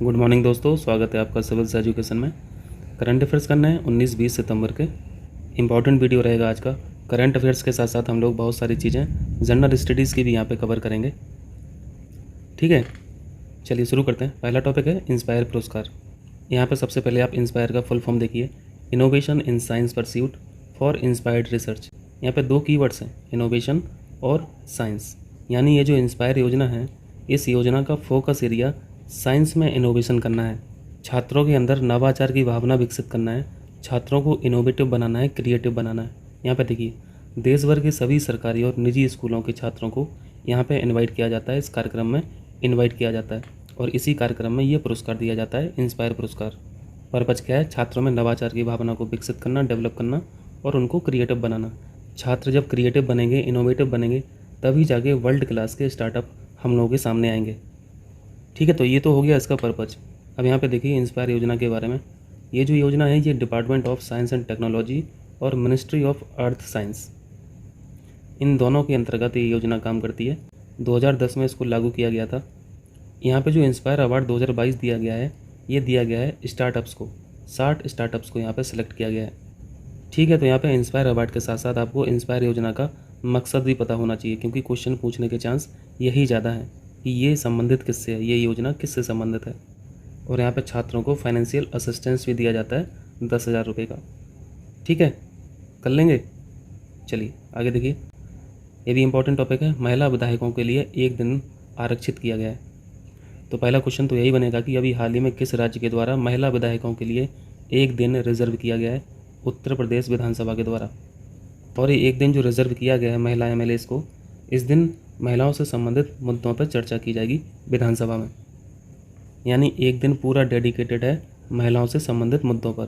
Good morning दोस्तों, स्वागत है आपका सिविल्स एजुकेशन में। करंट अफेयर्स करना है 19-20 सितंबर के। इंपॉर्टेंट वीडियो रहेगा आज का। करंट अफेयर्स के साथ साथ हम लोग बहुत सारी चीज़ें जनरल स्टडीज़ की भी यहाँ पे कवर करेंगे। ठीक है, चलिए शुरू करते हैं। पहला टॉपिक है इंस्पायर पुरस्कार। यहाँ पे सबसे पहले आप इंस्पायर का फुल फॉर्म देखिए, innovation in science pursuit for inspired research. यहाँ पे दो कीवर्ड्स हैं, इनोवेशन और साइंस। यानी ये जो इंस्पायर योजना है, इस योजना का फोकस एरिया साइंस में इनोवेशन करना है, छात्रों के अंदर नवाचार की भावना विकसित करना है, छात्रों को इनोवेटिव बनाना है, क्रिएटिव बनाना है। यहाँ पे देखिए, देश भर के सभी सरकारी और निजी स्कूलों के छात्रों को यहाँ पे इनवाइट किया जाता है, इस कार्यक्रम में इनवाइट किया जाता है और इसी कार्यक्रम में ये पुरस्कार दिया जाता है, इंस्पायर पुरस्कार। पर्पज क्या है? छात्रों में नवाचार की भावना को विकसित करना, डेवलप करना और उनको क्रिएटिव बनाना। छात्र जब क्रिएटिव बनेंगे, इनोवेटिव बनेंगे, तभी जाके वर्ल्ड क्लास के स्टार्टअप हम लोगों के सामने आएंगे। ठीक है, तो ये तो हो गया इसका पर्पज। अब यहाँ पे देखिए इंस्पायर योजना के बारे में। ये जो योजना है, ये department of science and technology और मिनिस्ट्री ऑफ अर्थ साइंस, इन दोनों के अंतर्गत ये योजना काम करती है। 2010 में इसको लागू किया गया था। यहाँ पे जो इंस्पायर अवार्ड 2022 दिया गया है, ये दिया गया है स्टार्टअप्स को। 60 स्टार्टअप्स को यहाँ पे सिलेक्ट किया गया है। ठीक है, तो यहाँ पे इंस्पायर अवार्ड के साथ साथ आपको इंस्पायर योजना का मकसद भी पता होना चाहिए, क्योंकि क्वेश्चन पूछने के चांस यही ज़्यादा है कि ये संबंधित किससे है, ये योजना किससे संबंधित है। और यहाँ पे छात्रों को फाइनेंशियल असिस्टेंस भी दिया जाता है 10,000 रुपये का। ठीक है, कर लेंगे। चलिए आगे देखिए, ये भी इम्पोर्टेंट टॉपिक है। महिला विधायकों के लिए एक दिन आरक्षित किया गया है। तो पहला क्वेश्चन तो यही बनेगा कि अभी हाल ही में किस राज्य के द्वारा महिला विधायकों के लिए एक दिन रिजर्व किया गया है? उत्तर प्रदेश विधानसभा के द्वारा। और ये एक दिन जो रिजर्व किया गया है महिला एमएलएस को, इस दिन महिलाओं से संबंधित मुद्दों पर चर्चा की जाएगी विधानसभा में। यानी एक दिन पूरा डेडिकेटेड है महिलाओं से संबंधित मुद्दों पर।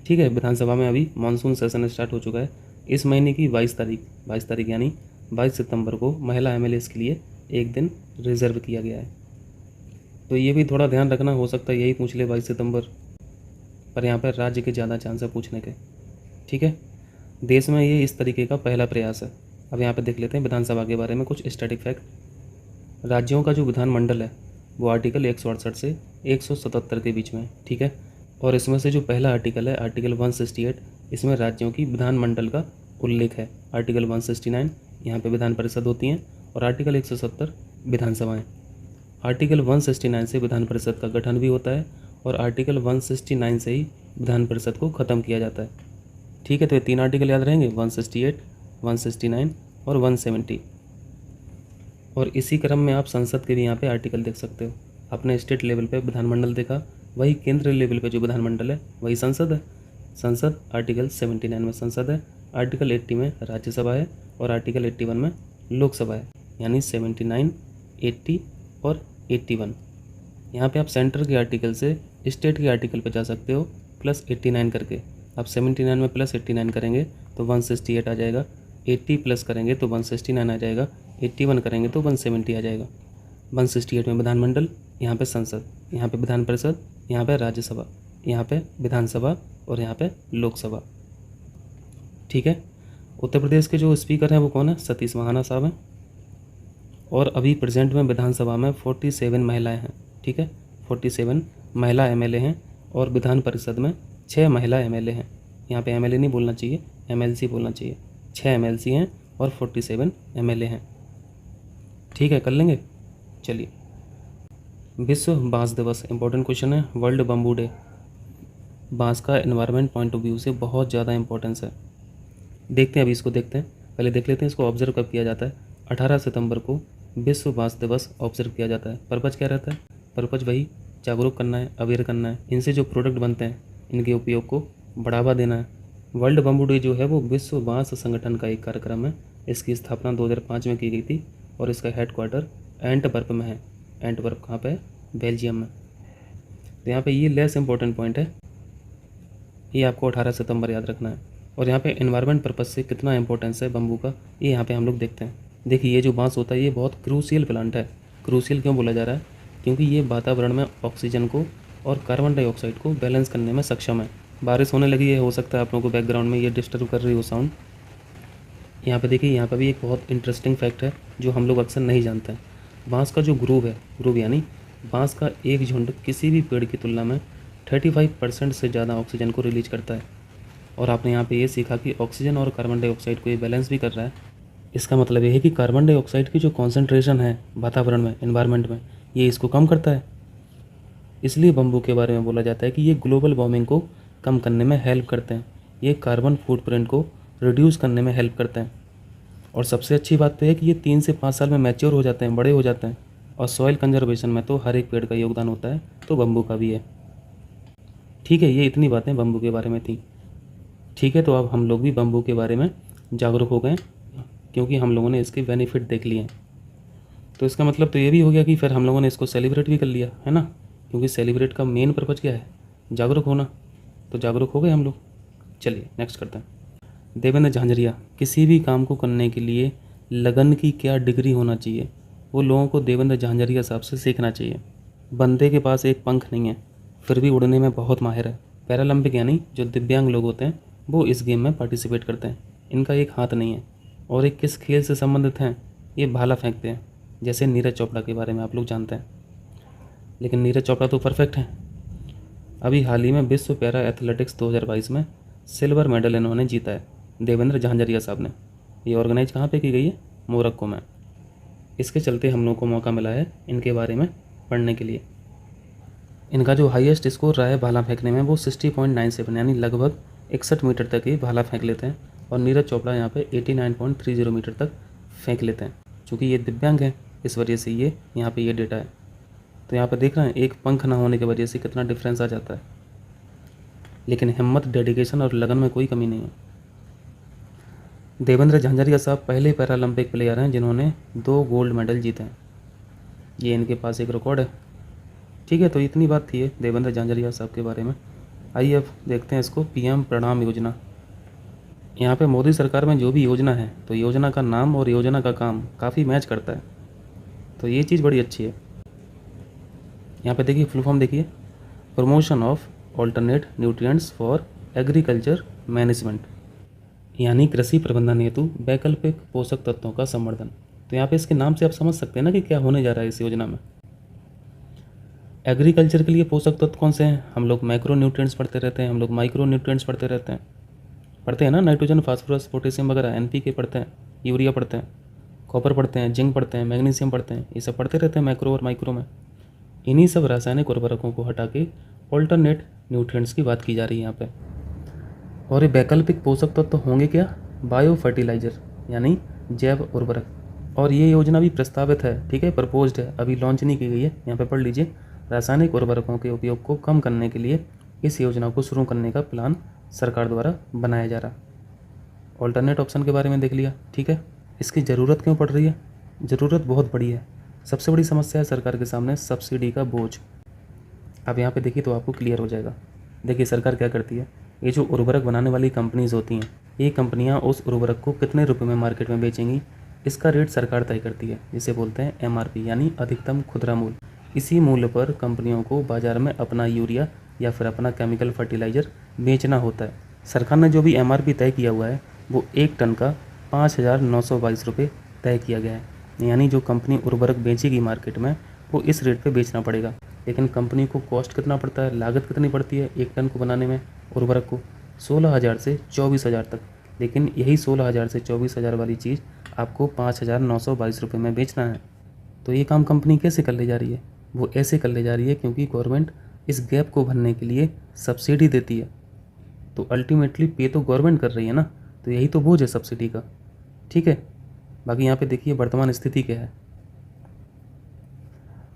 ठीक है, विधानसभा में अभी मानसून सेशन स्टार्ट हो चुका है। इस महीने की 22 तारीख यानी 22 सितंबर को महिला एमएलएस के लिए एक दिन रिजर्व किया गया है। तो ये भी थोड़ा ध्यान रखना, हो सकता है यही पूछ ले 22 सितंबर, पर यहाँ पर राज्य के ज़्यादा चांस है पूछने के। ठीक है, देश में ये इस तरीके का पहला प्रयास है। अब यहाँ पे देख लेते हैं विधानसभा के बारे में कुछ स्टैटिक फैक्ट। राज्यों का जो विधानमंडल है वो आर्टिकल 168 से 177 के बीच में है। ठीक है, और इसमें से जो पहला आर्टिकल है, आर्टिकल 168, इसमें राज्यों की विधानमंडल का उल्लेख है। आर्टिकल 169 यहाँ पे विधान परिषद होती हैं और आर्टिकल 170 विधानसभाएँ। आर्टिकल 169 से विधान परिषद का गठन भी होता है और आर्टिकल 169 से ही विधान परिषद को ख़त्म किया जाता है। ठीक है, तो ये तीन आर्टिकल याद रहेंगे, 168, 169 और 170। और इसी क्रम में आप संसद के भी यहाँ पे आर्टिकल देख सकते हो। आपने स्टेट लेवल पे विधानमंडल देखा, वही केंद्र लेवल पे जो विधानमंडल है वही संसद है। संसद आर्टिकल 79 में संसद है, आर्टिकल 80 में राज्यसभा है और आर्टिकल 81 में लोकसभा है। यानी 79, 80 और 81। यहाँ पे आप सेंटर के आर्टिकल से स्टेट के आर्टिकल पे जा सकते हो प्लस 89 करके। आप 79 में प्लस 89 करेंगे तो 168 आ जाएगा, 80 प्लस करेंगे तो 169 आ जाएगा, 81 करेंगे तो 170 आ जाएगा। 168 में विधानमंडल, यहाँ पे संसद, यहाँ पे विधान परिषद, यहाँ पे राज्यसभा, यहाँ पे विधानसभा और यहाँ पे लोकसभा। ठीक है, उत्तर प्रदेश के जो स्पीकर हैं वो कौन है? सतीश महाना साहब हैं। और अभी प्रेजेंट में विधानसभा में 47 महिलाएँ हैं। ठीक है, 47 महिला एमएलए हैं और विधान परिषद में 6 महिला एमएलए हैं। यहाँ पे एमएलए नहीं बोलना चाहिए, एमएलसी बोलना चाहिए। 6 एमएलसी हैं और 47 एमएलए हैं। ठीक है, कर लेंगे। चलिए, विश्व बांस दिवस, इंपॉर्टेंट क्वेश्चन है। World bamboo day. बांस का एनवायरनमेंट पॉइंट ऑफ व्यू से बहुत ज़्यादा इंपॉर्टेंस है। देखते हैं, अभी इसको देखते हैं। पहले देख लेते हैं इसको ऑब्जर्व कब किया जाता है। 18 सितंबर को विश्व बांस दिवस ऑब्जर्व किया जाता है। पर्पज क्या रहता है? पर्पज वही जागरूक करना है, अवेयर करना है। इनसे जो प्रोडक्ट बनते हैं इनके उपयोग को बढ़ावा देना है। वर्ल्ड बम्बू डे जो है वो विश्व बांस संगठन का एक कार्यक्रम है। इसकी स्थापना 2005 में की गई थी और इसका हेडक्वार्टर एंटवर्प में है। एंटवर्प कहाँ पे है? बेल्जियम में। तो यहाँ पे ये लेस इंपॉर्टेंट पॉइंट है, ये आपको 18 सितंबर याद रखना है। और यहाँ पे एनवायरनमेंट पर्पस से कितना इंपॉर्टेंस है बम्बू का, ये यहाँ पे हम लोग देखते हैं। देखिए, ये जो बांस होता है ये बहुत क्रूशियल प्लांट है। क्रूशियल क्यों बोला जा रहा है? क्योंकि ये वातावरण में ऑक्सीजन को और कार्बन डाइऑक्साइड को बैलेंस करने में सक्षम है। बारिश होने लगी है, हो सकता है आप लोगों को बैकग्राउंड में ये डिस्टर्ब कर रही हो साउंड। यहाँ पे देखिए, यहाँ पे भी एक बहुत इंटरेस्टिंग फैक्ट है जो हम लोग अक्सर नहीं जानते हैं। बांस का जो ग्रूव है, ग्रूव यानी बांस का एक झुंड किसी भी पेड़ की तुलना में 35% से ज़्यादा ऑक्सीजन को रिलीज करता है। और आपने यहाँ पे ये सीखा कि ऑक्सीजन और कार्बन डाइऑक्साइड को ये बैलेंस भी कर रहा है। इसका मतलब ये है कि कार्बन डाइऑक्साइड की जो कॉन्सेंट्रेशन है वातावरण में, एनवायरनमेंट में, ये इसको कम करता है। इसलिए बम्बू के बारे में बोला जाता है कि ये ग्लोबल वार्मिंग को कम करने में हेल्प करते हैं, ये कार्बन फुटप्रिंट को रिड्यूस करने में हेल्प करते हैं। और सबसे अच्छी बात तो है कि ये 3 से 5 साल में मैच्योर हो जाते हैं, बड़े हो जाते हैं। और सॉइल कंजर्वेशन में तो हर एक पेड़ का योगदान होता है, तो बम्बू का भी है। ठीक है, ये इतनी बातें बम्बू के बारे में थी। ठीक है, तो अब हम लोग भी बम्बू के बारे में जागरूक हो गए, क्योंकि हम लोगों ने इसके बेनिफिट देख लिए। तो इसका मतलब तो ये भी हो गया कि फिर हम लोगों ने इसको सेलिब्रेट भी कर लिया, है ना, क्योंकि सेलिब्रेट का मेन पर्पज़ क्या है, जागरूक होना। तो जागरूक हो गए हम लोग। चलिए नेक्स्ट करते हैं। देवेंद्र झांझरिया, किसी भी काम को करने के लिए लगन की क्या डिग्री होना चाहिए, वो लोगों को देवेंद्र झांझरिया साहब से सीखना चाहिए। बंदे के पास एक पंख नहीं है, फिर भी उड़ने में बहुत माहिर है। पैरालंपिक यानी जो दिव्यांग लोग होते हैं वो इस गेम में पार्टिसिपेट करते हैं। इनका एक हाथ नहीं है। और एक किस खेल से संबंधित हैं, ये भाला फेंकते हैं, जैसे नीरज चोपड़ा के बारे में आप लोग जानते हैं। लेकिन नीरज चोपड़ा तो परफेक्ट हैं। अभी हाल ही में विश्व पैरा एथलेटिक्स 2022 में सिल्वर मेडल इन्होंने जीता है, देवेंद्र झांझरिया साहब ने। ये ऑर्गेनाइज कहाँ पे की गई है, मोरक्को में। इसके चलते हम लोग को मौका मिला है इनके बारे में पढ़ने के लिए। इनका जो हाईएस्ट स्कोर रहा है भाला फेंकने में वो 60.97 यानी लगभग 61 मीटर तक ही भाला फेंक लेते हैं। और नीरज चोपड़ा यहाँ पे 89.30 मीटर तक फेंक लेते हैं। चूँकि ये दिव्यांग हैं, इस वजह से ये यहाँ पे ये डेटा है। तो यहाँ पर देख रहे हैं, एक पंख ना होने की वजह से कितना डिफरेंस आ जाता है। लेकिन हिम्मत, डेडिकेशन और लगन में कोई कमी नहीं है। देवेंद्र झांझरिया साहब पहले पैरालंपिक प्लेयर हैं जिन्होंने 2 गोल्ड मेडल जीते हैं। ये इनके पास एक रिकॉर्ड है। ठीक है, तो इतनी बात थी देवेंद्र झांझरिया साहब के बारे में। आइए अब देखते हैं इसको, पीएम प्रणाम योजना। यहाँ पे मोदी सरकार में जो भी योजना है, तो योजना का नाम और योजना का काम काफ़ी मैच करता है। तो ये चीज़ बड़ी अच्छी है। यहाँ पे देखिए, फुल फॉर्म देखिए, promotion of alternate nutrients for agriculture management, यानी कृषि प्रबंधन हेतु वैकल्पिक पोषक तत्वों का संवर्धन। तो यहाँ पे इसके नाम से आप समझ सकते हैं ना कि क्या होने जा रहा है इस योजना में। एग्रीकल्चर के लिए पोषक तत्व कौन से हैं, हम लोग मैक्रो न्यूट्रिएंट्स पढ़ते रहते हैं, हम लोग माइक्रो न्यूट्रिएंट्स पढ़ते हैं ना, नाइट्रोजन, फास्फोरस, पोटेशियम वगैरह, एनपीके पढ़ते हैं, यूरिया पढ़ते हैं, कॉपर पढ़ते हैं, जिंक पढ़ते हैं, मैग्नीशियम पढ़ते हैं। ये सब पढ़ते रहते हैं मैक्रो और माइक्रो में। इन्हीं सब रासायनिक उर्वरकों को हटा के ऑल्टरनेट न्यूट्रिएंट्स की बात की जा रही है यहाँ पे। और ये वैकल्पिक पोषक तत्व होंगे क्या, बायो फर्टिलाइजर यानी जैव उर्वरक। और ये योजना भी प्रस्तावित है, ठीक है, प्रपोज्ड है, अभी लॉन्च नहीं की गई है। यहाँ पे पढ़ लीजिए, रासायनिक उर्वरकों के उपयोग को कम करने के लिए इस योजना को शुरू करने का प्लान सरकार द्वारा बनाया जा रहा। ऑल्टरनेट ऑप्शन के बारे में देख लिया, ठीक है। इसकी ज़रूरत क्यों पड़ रही है, ज़रूरत बहुत बड़ी है। सबसे बड़ी समस्या है सरकार के सामने सब्सिडी का बोझ। अब यहाँ पे देखिए तो आपको क्लियर हो जाएगा। देखिए सरकार क्या करती है, ये जो उर्वरक बनाने वाली कंपनीज़ होती हैं, ये कंपनियाँ उस उर्वरक को कितने रुपए में मार्केट में बेचेंगी, इसका रेट सरकार तय करती है, जिसे बोलते हैं एमआरपी यानी अधिकतम खुदरा मूल्य। इसी मूल्य पर कंपनियों को बाज़ार में अपना यूरिया या फिर अपना केमिकल फर्टिलाइज़र बेचना होता है। सरकार ने जो भी एमआरपी तय किया हुआ है वो 1 टन का 5,922 रुपये तय किया गया है। यानी जो कंपनी उर्वरक बेचेगी मार्केट में वो इस रेट पे बेचना पड़ेगा। लेकिन कंपनी को कॉस्ट कितना पड़ता है, लागत कितनी पड़ती है 1 टन को बनाने में, उर्वरक को 16,000 से 24,000 तक। लेकिन यही 16,000 से 24,000 वाली चीज़ आपको 5,922 रुपये में बेचना है। तो ये काम कंपनी कैसे कर ले जा रही है, वो ऐसे कर ले जा रही है क्योंकि गवर्नमेंट इस गैप को भरने के लिए सब्सिडी देती है। तो अल्टीमेटली पे तो गवर्नमेंट कर रही है ना, तो यही तो बोझ है सब्सिडी का, ठीक है। बाकी यहाँ पे देखिए वर्तमान स्थिति क्या है।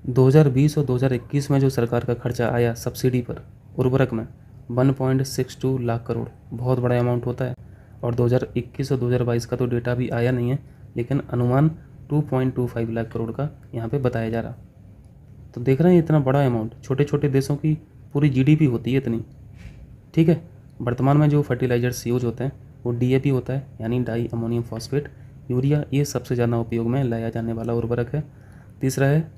2020 और 2021 में जो सरकार का खर्चा आया सब्सिडी पर उर्वरक में 1.62 लाख करोड़, बहुत बड़ा अमाउंट होता है। और 2021 और 2022 का तो डेटा भी आया नहीं है, लेकिन अनुमान 2.25 लाख करोड़ का यहाँ पे बताया जा रहा। तो देख रहे हैं इतना बड़ा अमाउंट, छोटे छोटे देशों की पूरी जीडीपी होती है इतनी, ठीक है। वर्तमान में जो फर्टिलाइजर्स यूज होते हैं वो डीएपी होता है यानी डाई अमोनियम फॉस्फेट, यूरिया, ये सबसे ज़्यादा उपयोग में लाया जाने वाला उर्वरक है। तीसरा है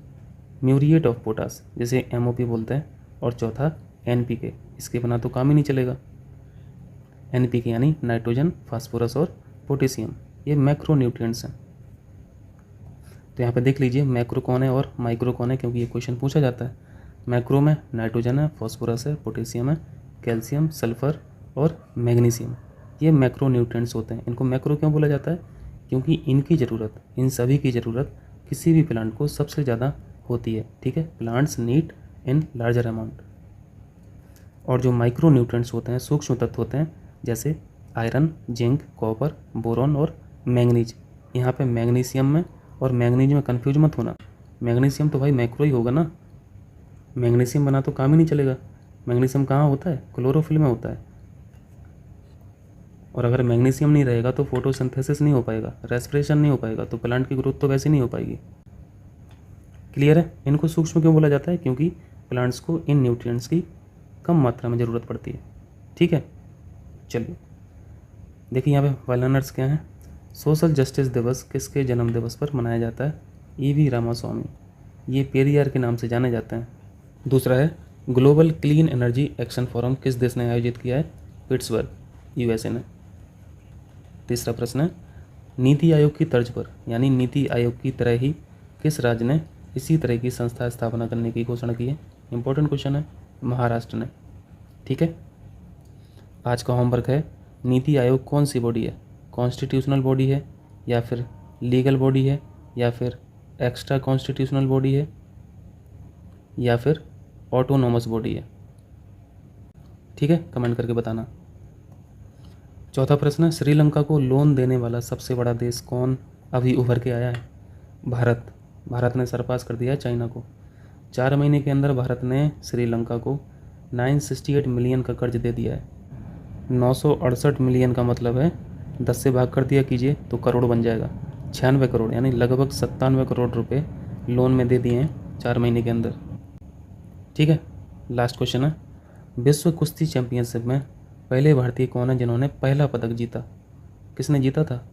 म्यूरिएट ऑफ पोटास, जिसे एमओपी बोलते हैं। और चौथा एनपीके, इसके बिना तो काम ही नहीं चलेगा। एनपीके यानी नाइट्रोजन, फास्फोरस और पोटेशियम, ये मैक्रो न्यूट्रिएंट्स हैं। तो यहाँ पे देख लीजिए मैक्रो कौन है और माइक्रो कौन है, क्योंकि ये क्वेश्चन पूछा जाता है। मैक्रो में नाइट्रोजन है, फॉस्फोरस है, पोटेशियम है, कैल्शियम, सल्फर और मैग्नीशियम, ये मैक्रो न्यूट्रिएंट्स होते हैं। इनको मैक्रो क्यों बोला जाता है? क्योंकि इनकी ज़रूरत, इन सभी की ज़रूरत किसी भी प्लांट को सबसे ज़्यादा होती है। ठीक है, plants need in larger amount. और जो माइक्रो न्यूट्रिएंट्स होते हैं, सूक्ष्म तत्व होते हैं, जैसे आयरन, जिंक, कॉपर, बोरॉन और मैंगनीज। यहाँ पे मैग्नीशियम में और मैंगनीज में कंफ्यूज मत होना। मैग्नीशियम तो भाई मैक्रो ही होगा ना, मैग्नीशियम बना तो काम ही नहीं चलेगा। मैग्नीशियम कहाँ होता है? क्लोरोफिल में होता है। और अगर मैग्नीशियम नहीं रहेगा तो फोटोसिंथेसिस नहीं हो पाएगा, रेस्पिरेशन नहीं हो पाएगा, तो प्लांट की ग्रोथ तो वैसे नहीं हो पाएगी। क्लियर है? इनको सूक्ष्म क्यों बोला जाता है? क्योंकि प्लांट्स को इन न्यूट्रिएंट्स की कम मात्रा में ज़रूरत पड़ती है। ठीक है, चलिए देखिए यहाँ पे वायलिनर्स क्या हैं। सोशल जस्टिस दिवस किसके जन्म दिवस पर मनाया जाता है? E.V. रामास्वामी, ये पेरियार के नाम से जाने जाते हैं। दूसरा है global clean energy action forum किस देश ने आयोजित किया है? पिट्सबर्ग, USA ने। तीसरा प्रश्न है नीति आयोग की तर्ज पर, यानी नीति आयोग की तरह ही किस राज्य ने इसी तरह की संस्था स्थापना करने की घोषणा की है? इंपॉर्टेंट क्वेश्चन है, महाराष्ट्र ने। ठीक है, आज का होमवर्क है नीति आयोग कौन सी बॉडी है? कॉन्स्टिट्यूशनल बॉडी है, या फिर लीगल बॉडी है, या फिर एक्स्ट्रा कॉन्स्टिट्यूशनल बॉडी है, या फिर ऑटोनोमस बॉडी है? ठीक है, कमेंट करके बताना। चौथा प्रश्न, श्रीलंका को लोन देने वाला सबसे बड़ा देश कौन अभी उभर के आया है? भारत। भारत ने सरपास कर दिया है चाइना को। 4 महीने के अंदर भारत ने श्रीलंका को 968 मिलियन का कर्ज दे दिया है। 968 मिलियन का मतलब है 10 से भाग कर दिया कीजिए तो करोड़ बन जाएगा। 96 करोड़, यानी लगभग 97 करोड़ रुपए लोन में दे दिए हैं 4 महीने के अंदर। ठीक है, लास्ट क्वेश्चन है विश्व कुश्ती चैंपियनशिप में पहले भारतीय कौन है जिन्होंने पहला पदक जीता? किसने जीता था?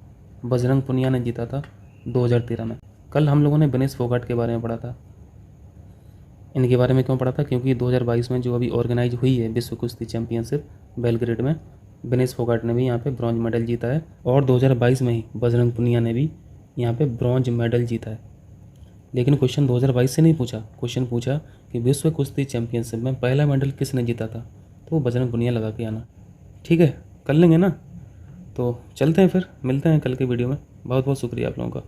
बजरंग पुनिया ने जीता था 2013 में। कल हम लोगों ने विनेश फोगाट के बारे में पढ़ा था। इनके बारे में क्यों पढ़ा था? क्योंकि 2022 में जो अभी ऑर्गेनाइज हुई है विश्व कुश्ती चैंपियनशिप बेलग्रेड में, विनेश फोगाट ने भी यहाँ पे ब्रॉन्ज मेडल जीता है, और 2022 में ही बजरंग पुनिया ने भी यहाँ पे ब्रॉन्ज मेडल जीता है। लेकिन क्वेश्चन 2022 से नहीं पूछा, क्वेश्चन पूछा कि विश्व कुश्ती चैंपियनशिप में पहला मेडल किसने जीता था, तो वो बजरंग पुनिया लगा के आना। ठीक है, कर लेंगे ना? तो चलते हैं, फिर मिलते हैं कल के वीडियो में। बहुत बहुत शुक्रिया आप लोगों का।